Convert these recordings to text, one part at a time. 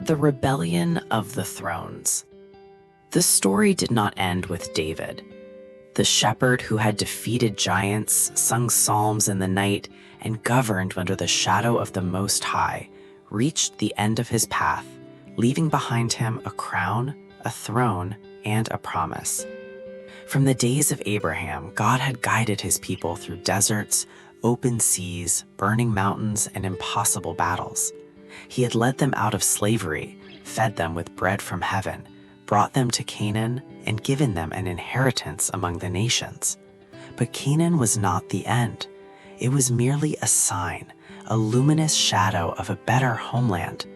The Rebellion of the Thrones. The story did not end with David. The shepherd who had defeated giants, sung psalms in the night, and governed under the shadow of the Most High, reached the end of his path, leaving behind him a crown, a throne, and a promise. From the days of Abraham, God had guided his people through deserts, open seas, burning mountains, and impossible battles. He had led them out of slavery, fed them with bread from heaven, brought them to Canaan, and given them an inheritance among the nations. But Canaan was not the end. It was merely a sign, a luminous shadow of a better homeland.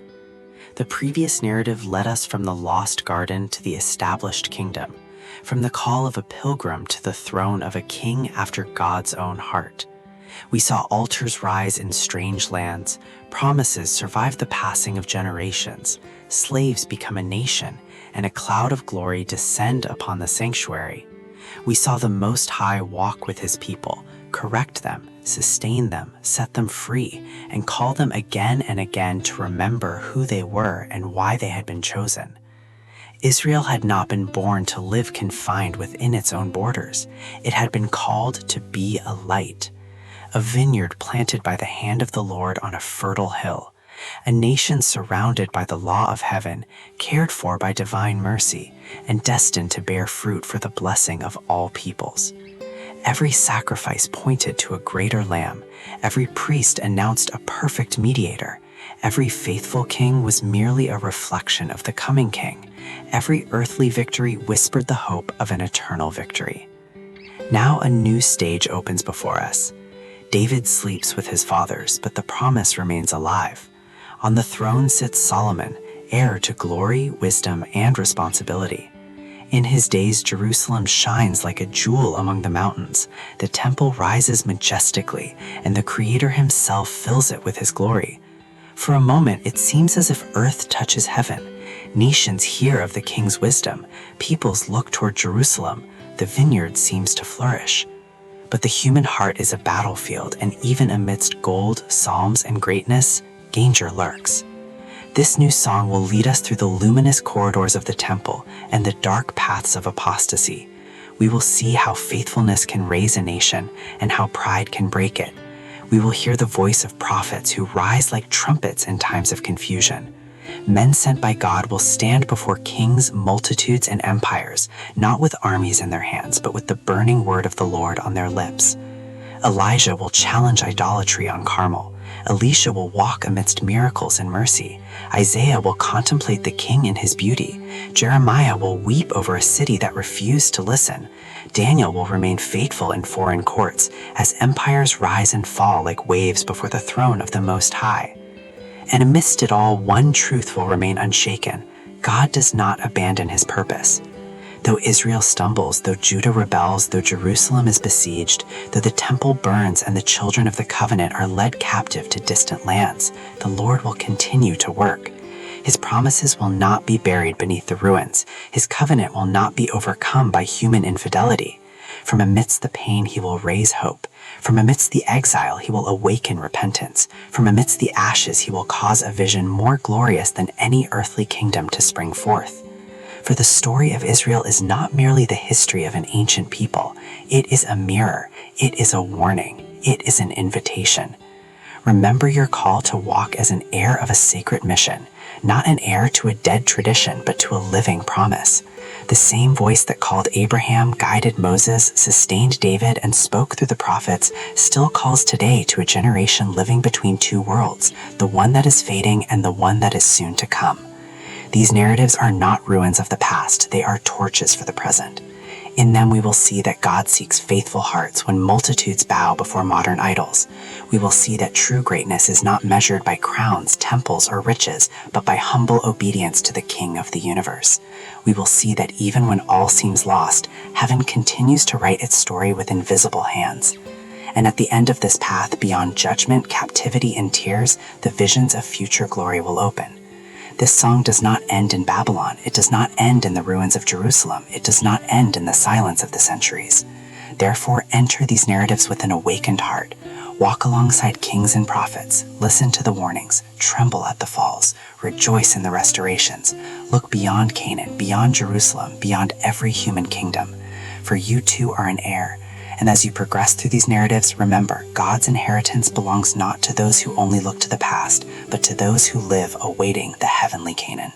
The previous narrative led us from the lost garden to the established kingdom, from the call of a pilgrim to the throne of a king after God's own heart. We saw altars rise in strange lands, promises survive the passing of generations, slaves become a nation, and a cloud of glory descend upon the sanctuary. We saw the Most High walk with his people, correct them, sustain them, set them free, and call them again and again to remember who they were and why they had been chosen. Israel had not been born to live confined within its own borders. It had been called to be a light, a vineyard planted by the hand of the Lord on a fertile hill, a nation surrounded by the law of heaven, cared for by divine mercy, and destined to bear fruit for the blessing of all peoples. Every sacrifice pointed to a greater lamb. Every priest announced a perfect mediator. Every faithful king was merely a reflection of the coming king. Every earthly victory whispered the hope of an eternal victory. Now a new stage opens before us. David sleeps with his fathers, but the promise remains alive. On the throne sits Solomon, heir to glory, wisdom, and responsibility. In his days, Jerusalem shines like a jewel among the mountains. The temple rises majestically, and the Creator himself fills it with his glory. For a moment, it seems as if earth touches heaven. Nations hear of the king's wisdom. Peoples look toward Jerusalem. The vineyard seems to flourish. But the human heart is a battlefield, and even amidst gold, psalms, and greatness, danger lurks. This new song will lead us through the luminous corridors of the temple and the dark paths of apostasy. We will see how faithfulness can raise a nation and how pride can break it. We will hear the voice of prophets who rise like trumpets in times of confusion. Men sent by God will stand before kings, multitudes, and empires, not with armies in their hands, but with the burning word of the Lord on their lips. Elijah will challenge idolatry on Carmel. Elisha will walk amidst miracles and mercy. Isaiah will contemplate the king in his beauty. Jeremiah will weep over a city that refused to listen. Daniel will remain faithful in foreign courts as empires rise and fall like waves before the throne of the Most High. And amidst it all, one truth will remain unshaken. God does not abandon his purpose. Though Israel stumbles, though Judah rebels, though Jerusalem is besieged, though the temple burns and the children of the covenant are led captive to distant lands, the Lord will continue to work. His promises will not be buried beneath the ruins. His covenant will not be overcome by human infidelity. From amidst the pain, he will raise hope. From amidst the exile, he will awaken repentance. From amidst the ashes, he will cause a vision more glorious than any earthly kingdom to spring forth. For the story of Israel is not merely the history of an ancient people. It is a mirror. It is a warning. It is an invitation. Remember your call to walk as an heir of a sacred mission, not an heir to a dead tradition, but to a living promise. The same voice that called Abraham, guided Moses, sustained David, and spoke through the prophets still calls today to a generation living between two worlds, the one that is fading and the one that is soon to come. These narratives are not ruins of the past, they are torches for the present. In them we will see that God seeks faithful hearts when multitudes bow before modern idols. We will see that true greatness is not measured by crowns, temples, or riches, but by humble obedience to the King of the universe. We will see that even when all seems lost, heaven continues to write its story with invisible hands. And at the end of this path, beyond judgment, captivity, and tears, the visions of future glory will open. This song does not end in Babylon. It does not end in the ruins of Jerusalem. It does not end in the silence of the centuries. Therefore, enter these narratives with an awakened heart. Walk alongside kings and prophets, listen to the warnings, tremble at the falls, rejoice in the restorations. Look beyond Canaan, beyond Jerusalem, beyond every human kingdom. For you too are an heir. And as you progress through these narratives, remember, God's inheritance belongs not to those who only look to the past, but to those who live awaiting the heavenly Canaan.